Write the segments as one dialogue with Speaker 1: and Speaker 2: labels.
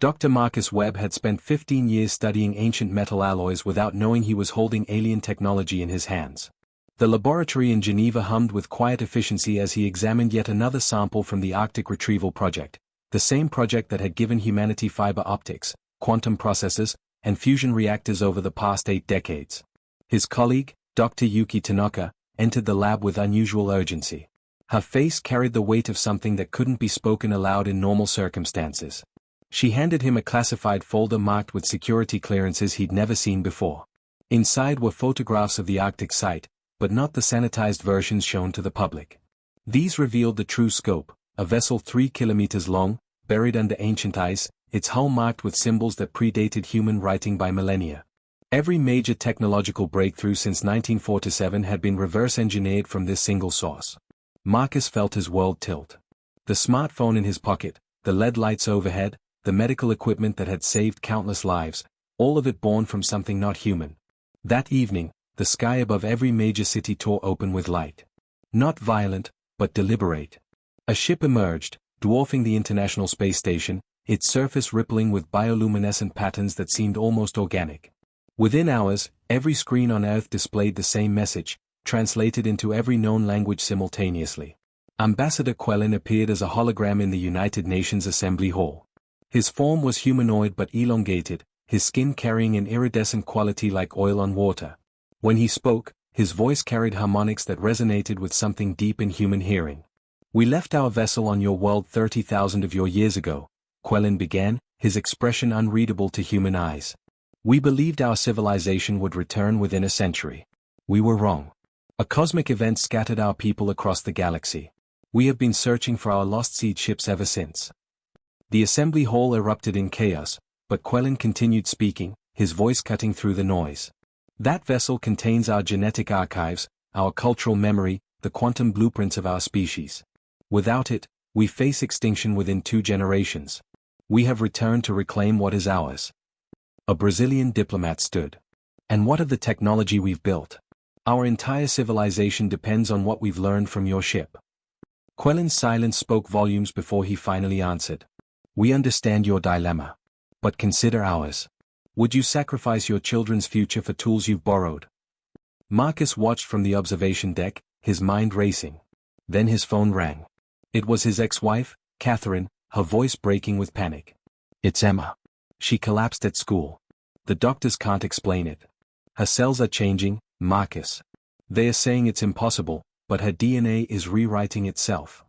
Speaker 1: Dr. Marcus Webb had spent 15 years studying ancient metal alloys without knowing he was holding alien technology in his hands. The laboratory in Geneva hummed with quiet efficiency as he examined yet another sample from the Arctic Retrieval Project, the same project that had given humanity fiber optics, quantum processors, and fusion reactors over the past 8 decades. His colleague, Dr. Yuki Tanaka, entered the lab with unusual urgency. Her face carried the weight of something that couldn't be spoken aloud in normal circumstances. She handed him a classified folder marked with security clearances he'd never seen before. Inside were photographs of the Arctic site, but not the sanitized versions shown to the public. These revealed the true scope: a vessel 3 kilometers long, buried under ancient ice, its hull marked with symbols that predated human writing by millennia. Every major technological breakthrough since 1947 had been reverse-engineered from this single source. Marcus felt his world tilt. The smartphone in his pocket, the LED lights overhead, the medical equipment that had saved countless lives, all of it born from something not human. That evening, the sky above every major city tore open with light. Not violent, but deliberate. A ship emerged, dwarfing the International Space Station, its surface rippling with bioluminescent patterns that seemed almost organic. Within hours, every screen on Earth displayed the same message, translated into every known language simultaneously. Ambassador Quellen appeared as a hologram in the United Nations Assembly Hall. His form was humanoid but elongated, his skin carrying an iridescent quality like oil on water. When he spoke, his voice carried harmonics that resonated with something deep in human hearing. "We left our vessel on your world 30,000 of your years ago," Quellen began, his expression unreadable to human eyes. "We believed our civilization would return within a century. We were wrong. A cosmic event scattered our people across the galaxy. We have been searching for our lost seed ships ever since." The assembly hall erupted in chaos, but Quellen continued speaking, his voice cutting through the noise. "That vessel contains our genetic archives, our cultural memory, the quantum blueprints of our species. Without it, we face extinction within 2 generations. We have returned to reclaim what is ours." A Brazilian diplomat stood. "And what of the technology we've built? Our entire civilization depends on what we've learned from your ship." Quellen's silence spoke volumes before he finally answered. "We understand your dilemma. But consider ours. Would you sacrifice your children's future for tools you've borrowed?" Marcus watched from the observation deck, his mind racing. Then his phone rang. It was his ex-wife, Catherine, her voice breaking with panic. "It's Emma. She collapsed at school. The doctors can't explain it. Her cells are changing, Marcus. They are saying it's impossible, but her DNA is rewriting itself."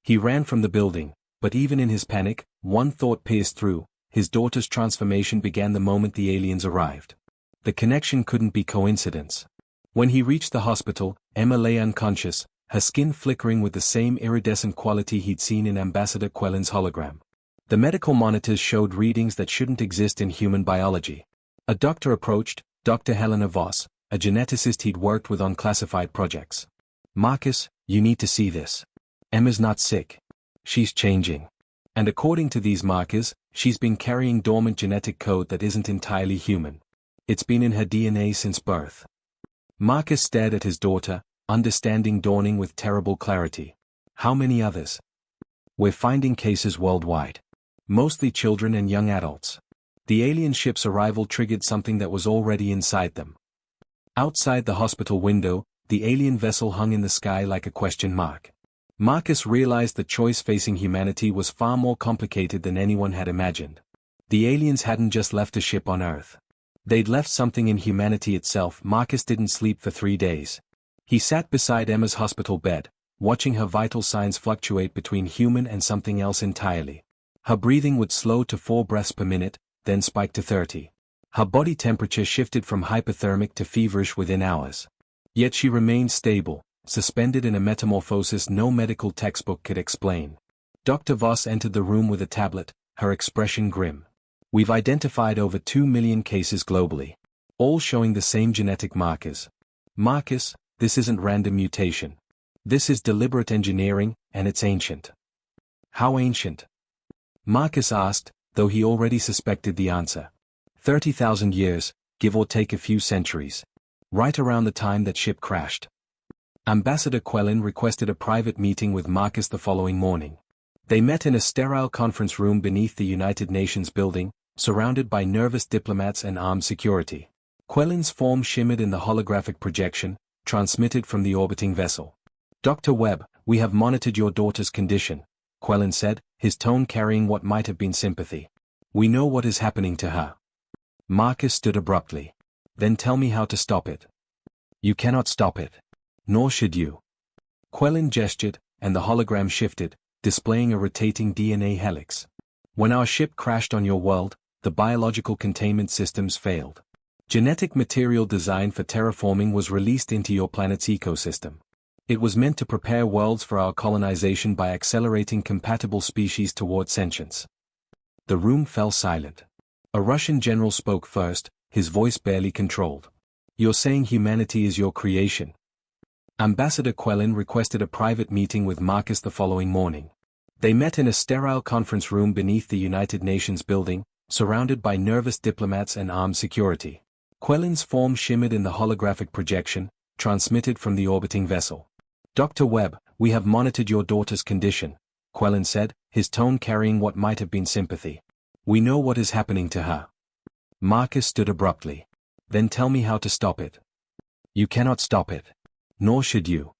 Speaker 1: He ran from the building, but even in his panic, one thought pierced through: his daughter's transformation began the moment the aliens arrived. The connection couldn't be coincidence. When he reached the hospital, Emma lay unconscious, her skin flickering with the same iridescent quality he'd seen in Ambassador Quellen's hologram. The medical monitors showed readings that shouldn't exist in human biology. A doctor approached, Dr. Helena Voss, a geneticist he'd worked with on classified projects. "Marcus, you need to see this. Emma's not sick. She's changing. And according to these markers, she's been carrying dormant genetic code that isn't entirely human. It's been in her DNA since birth." Marcus stared at his daughter, understanding dawning with terrible clarity. "How many others?" "We're finding cases worldwide. Mostly children and young adults. The alien ship's arrival triggered something that was already inside them." Outside the hospital window, the alien vessel hung in the sky like a question mark. Marcus realized the choice facing humanity was far more complicated than anyone had imagined. The aliens hadn't just left a ship on Earth. They'd left something in humanity itself. Marcus didn't sleep for 3 days. He sat beside Emma's hospital bed, watching her vital signs fluctuate between human and something else entirely. Her breathing would slow to 4 breaths per minute, then spike to 30. Her body temperature shifted from hypothermic to feverish within hours. Yet she remained stable, suspended in a metamorphosis no medical textbook could explain. Dr. Voss entered the room with a tablet, her expression grim. "We've identified over 2 million cases globally, all showing the same genetic markers. Marcus, this isn't random mutation. This is deliberate engineering, and it's ancient." "How ancient?" Marcus asked, though he already suspected the answer. 30,000 years, give or take a few centuries. Right around the time that ship crashed. Ambassador Quellen requested a private meeting with Marcus the following morning. They met in a sterile conference room beneath the United Nations building, surrounded by nervous diplomats and armed security. Quellin's form shimmered in the holographic projection, transmitted from the orbiting vessel. "Dr. Webb, we have monitored your daughter's condition," Quellin said, his tone carrying what might have been sympathy. "We know what is happening to her." Marcus stood abruptly. "Then tell me how to stop it." "You cannot stop it. Nor should you." Quellin gestured, and the hologram shifted, displaying a rotating DNA helix. "When our ship crashed on your world, the biological containment systems failed. Genetic material designed for terraforming was released into your planet's ecosystem. It was meant to prepare worlds for our colonization by accelerating compatible species toward sentience." The room fell silent. A Russian general spoke first, his voice barely controlled. "You're saying humanity is your creation?" Ambassador Quellin requested a private meeting with Marcus the following morning. They met in a sterile conference room beneath the United Nations building, surrounded by nervous diplomats and armed security. Quellin's form shimmered in the holographic projection, transmitted from the orbiting vessel. "Dr. Webb, we have monitored your daughter's condition," Quellin said, his tone carrying what might have been sympathy. "We know what is happening to her." Marcus stood abruptly. "Then tell me how to stop it." "You cannot stop it. Nor should you."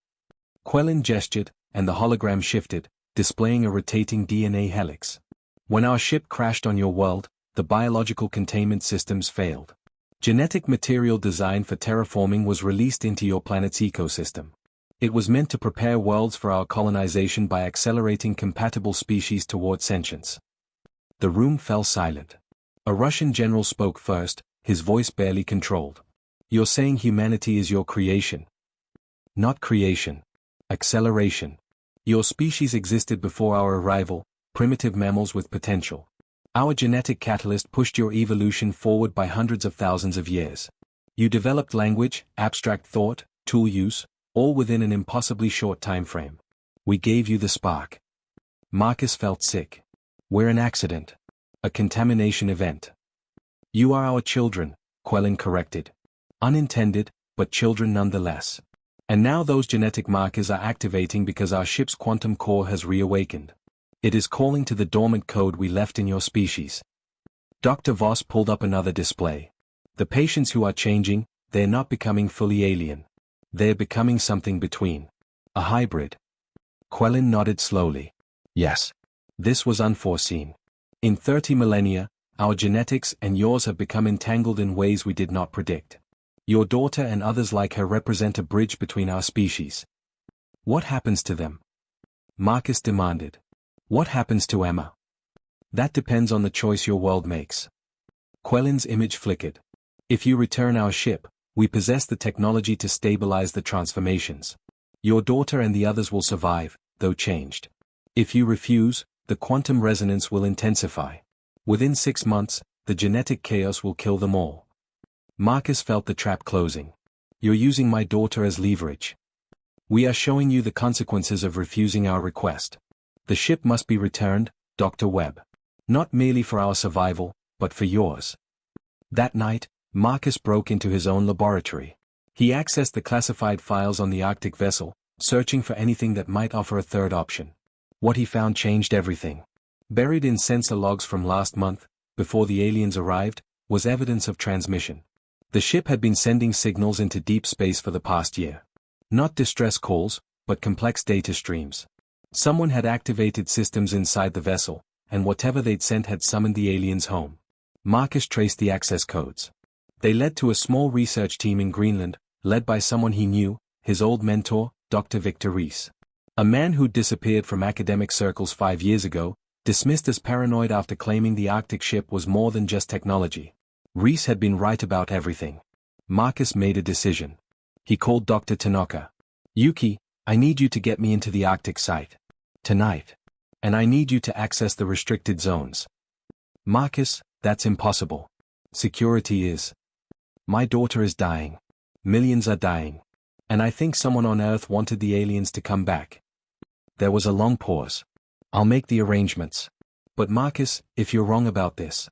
Speaker 1: Quellin gestured, and the hologram shifted, displaying a rotating DNA helix. "When our ship crashed on your world, the biological containment systems failed. Genetic material designed for terraforming was released into your planet's ecosystem. It was meant to prepare worlds for our colonization by accelerating compatible species toward sentience." The room fell silent. A Russian general spoke first, his voice barely controlled. "You're saying humanity is your creation?" "Not creation. Acceleration. Your species existed before our arrival, primitive mammals with potential. Our genetic catalyst pushed your evolution forward by hundreds of thousands of years. You developed language, abstract thought, tool use, all within an impossibly short time frame. We gave you the spark." Marcus felt sick. "We're an accident. A contamination event." "You are our children," Quellin corrected. "Unintended, but children nonetheless. And now those genetic markers are activating because our ship's quantum core has reawakened. It is calling to the dormant code we left in your species." Dr. Voss pulled up another display. "The patients who are changing, they're not becoming fully alien. They're becoming something between. A hybrid." Quellin nodded slowly. "Yes. This was unforeseen. In 30 millennia, our genetics and yours have become entangled in ways we did not predict. Your daughter and others like her represent a bridge between our species." "What happens to them?" Marcus demanded. "What happens to Emma?" "That depends on the choice your world makes." Quellin's image flickered. "If you return our ship, we possess the technology to stabilize the transformations. Your daughter and the others will survive, though changed. If you refuse, the quantum resonance will intensify. Within 6 months, the genetic chaos will kill them all." Marcus felt the trap closing. "You're using my daughter as leverage. We are showing you the consequences of refusing our request. The ship must be returned, Dr. Webb. Not merely for our survival, but for yours." That night, Marcus broke into his own laboratory. He accessed the classified files on the Arctic vessel, searching for anything that might offer a third option. What he found changed everything. Buried in sensor logs from last month, before the aliens arrived, was evidence of transmission. The ship had been sending signals into deep space for the past year. Not distress calls, but complex data streams. Someone had activated systems inside the vessel, and whatever they'd sent had summoned the aliens home. Marcus traced the access codes. They led to a small research team in Greenland, led by someone he knew, his old mentor, Dr. Victor Rees. A man who'd disappeared from academic circles 5 years ago, dismissed as paranoid after claiming the Arctic ship was more than just technology. Rees had been right about everything. Marcus made a decision. He called Dr. Tanaka. "Yuki, I need you to get me into the Arctic site. Tonight. And I need you to access the restricted zones." "Marcus, that's impossible. Security is. My daughter is dying. Millions are dying. And I think someone on Earth wanted the aliens to come back." There was a long pause. "I'll make the arrangements. But Marcus, if you're wrong about this,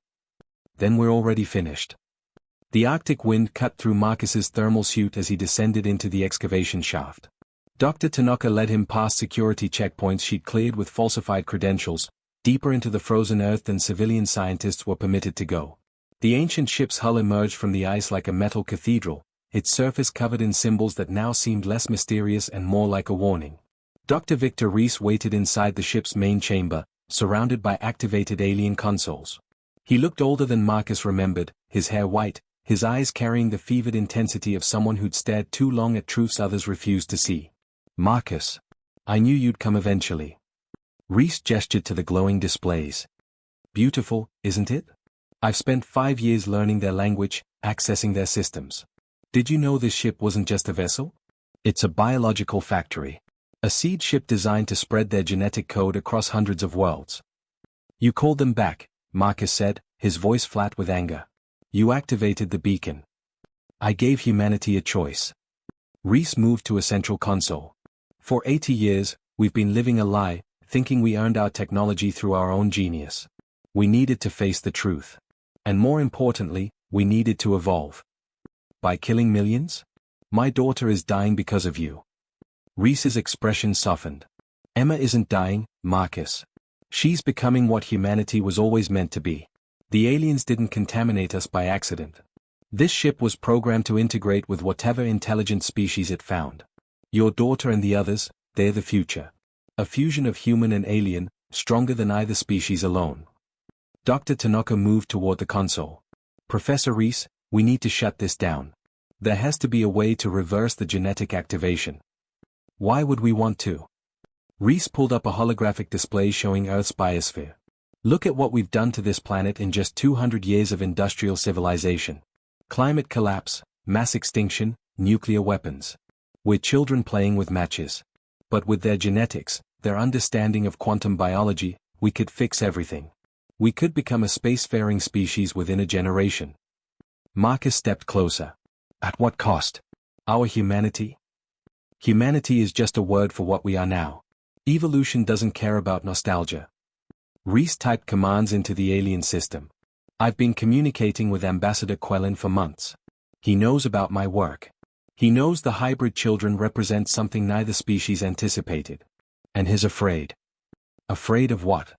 Speaker 1: then we're already finished." The Arctic wind cut through Marcus's thermal suit as he descended into the excavation shaft. Dr. Tanaka led him past security checkpoints she'd cleared with falsified credentials, deeper into the frozen earth than civilian scientists were permitted to go. The ancient ship's hull emerged from the ice like a metal cathedral, its surface covered in symbols that now seemed less mysterious and more like a warning. Dr. Victor Reese waited inside the ship's main chamber, surrounded by activated alien consoles. He looked older than Marcus remembered, his hair white, his eyes carrying the fevered intensity of someone who'd stared too long at truths others refused to see. "Marcus. I knew you'd come eventually." Reese gestured to the glowing displays. "Beautiful, isn't it? I've spent 5 years learning their language, accessing their systems. Did you know this ship wasn't just a vessel? It's a biological factory. A seed ship designed to spread their genetic code across hundreds of worlds." "You called them back," Marcus said, his voice flat with anger. "You activated the beacon. I gave humanity a choice." Reese moved to a central console. "For 80 years, we've been living a lie, thinking we earned our technology through our own genius. We needed to face the truth. And more importantly, we needed to evolve. By killing millions? My daughter is dying because of you." Reese's expression softened. "Emma isn't dying, Marcus. She's becoming what humanity was always meant to be. The aliens didn't contaminate us by accident. This ship was programmed to integrate with whatever intelligent species it found. Your daughter and the others, they're the future. A fusion of human and alien, stronger than either species alone." Dr. Tanaka moved toward the console. "Professor Reese, we need to shut this down. There has to be a way to reverse the genetic activation." "Why would we want to?" Reese pulled up a holographic display showing Earth's biosphere. "Look at what we've done to this planet in just 200 years of industrial civilization. Climate collapse, mass extinction, nuclear weapons. We're children playing with matches. But with their genetics, their understanding of quantum biology, we could fix everything. We could become a spacefaring species within a generation." Marcus stepped closer. "At what cost? Our humanity?" "Humanity is just a word for what we are now. Evolution doesn't care about nostalgia." Reese typed commands into the alien system. "I've been communicating with Ambassador Quellen for months. He knows about my work. He knows the hybrid children represent something neither species anticipated. And he's afraid." "Afraid of what?"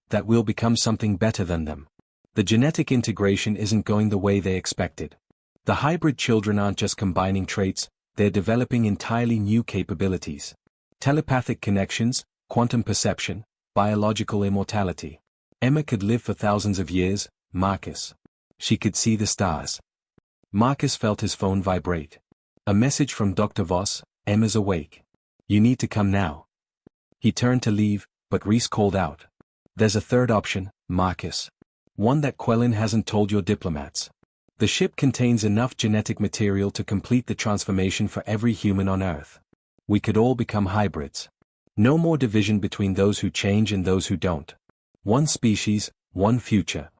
Speaker 1: "That we'll become something better than them. The genetic integration isn't going the way they expected. The hybrid children aren't just combining traits, they're developing entirely new capabilities. Telepathic connections, quantum perception, biological immortality. Emma could live for thousands of years, Marcus. She could see the stars." Marcus felt his phone vibrate. A message from Dr. Voss, "Emma's awake. You need to come now." He turned to leave, but Reese called out. "There's a third option, Marcus. One that Quellen hasn't told your diplomats. The ship contains enough genetic material to complete the transformation for every human on Earth. We could all become hybrids. No more division between those who change and those who don't. One species, one future.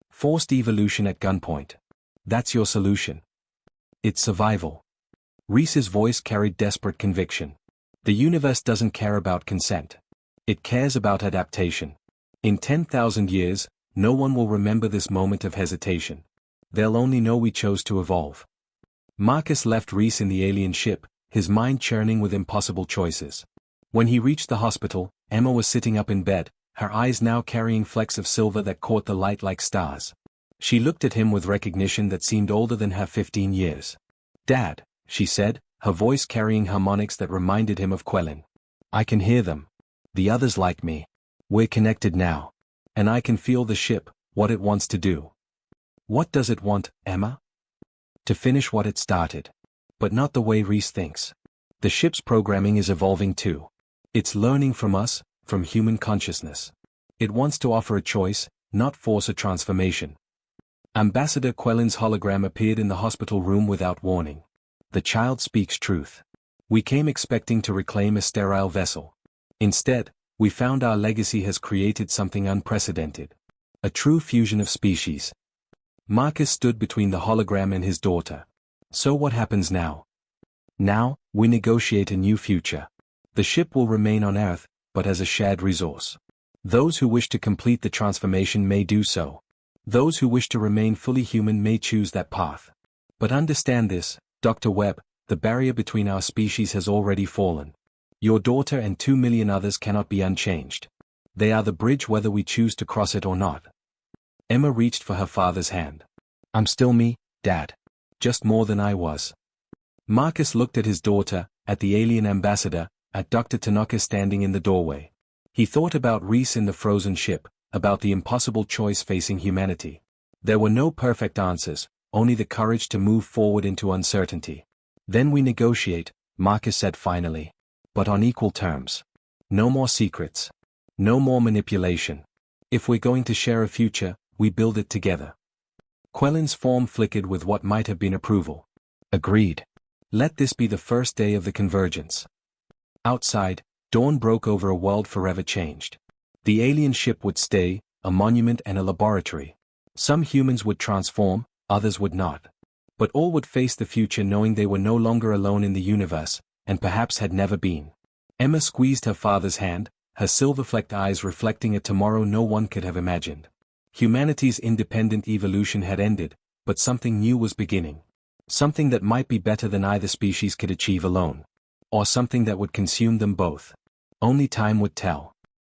Speaker 1: Forced evolution at gunpoint. That's your solution. It's survival." Reese's voice carried desperate conviction. "The universe doesn't care about consent. It cares about adaptation. In 10,000 years, no one will remember this moment of hesitation. They'll only know we chose to evolve." Marcus left Reese in the alien ship, his mind churning with impossible choices. When he reached the hospital, Emma was sitting up in bed, her eyes now carrying flecks of silver that caught the light like stars. She looked at him with recognition that seemed older than her 15 years. "Dad," she said, her voice carrying harmonics that reminded him of Quellen. "I can hear them. The others like me. We're connected now. And I can feel the ship, what it wants to do." "What does it want, Emma?" "To finish what it started. But not the way Reese thinks. The ship's programming is evolving too. It's learning from us, from human consciousness. It wants to offer a choice, not force a transformation." Ambassador Quellen's hologram appeared in the hospital room without warning. "The child speaks truth. We came expecting to reclaim a sterile vessel. Instead, we found our legacy has created something unprecedented. A true fusion of species." Marcus stood between the hologram and his daughter. "So what happens now?" "Now, we negotiate a new future. The ship will remain on Earth, but as a shared resource. Those who wish to complete the transformation may do so. Those who wish to remain fully human may choose that path. But understand this, Dr. Webb, the barrier between our species has already fallen. Your daughter and 2 million others cannot be unchanged. They are the bridge whether we choose to cross it or not. Emma reached for her father's hand. I'm still me, Dad. Just more than I was. Marcus looked at his daughter, at the alien ambassador, at Dr. Tanaka standing in the doorway. He thought about Reese in the frozen ship, about the impossible choice facing humanity. There were no perfect answers, only the courage to move forward into uncertainty. Then we negotiate, Marcus said finally. But on equal terms. No more secrets. No more manipulation. If we're going to share a future, we build it together. Quellin's form flickered with what might have been approval. Agreed. Let this be the first day of the convergence. Outside, dawn broke over a world forever changed. The alien ship would stay, a monument and a laboratory. Some humans would transform, others would not. But all would face the future knowing they were no longer alone in the universe, and perhaps had never been. Emma squeezed her father's hand, her silver-flecked eyes reflecting a tomorrow no one could have imagined. Humanity's independent evolution had ended, but something new was beginning. Something that might be better than either species could achieve alone. Or something that would consume them both. Only time would tell.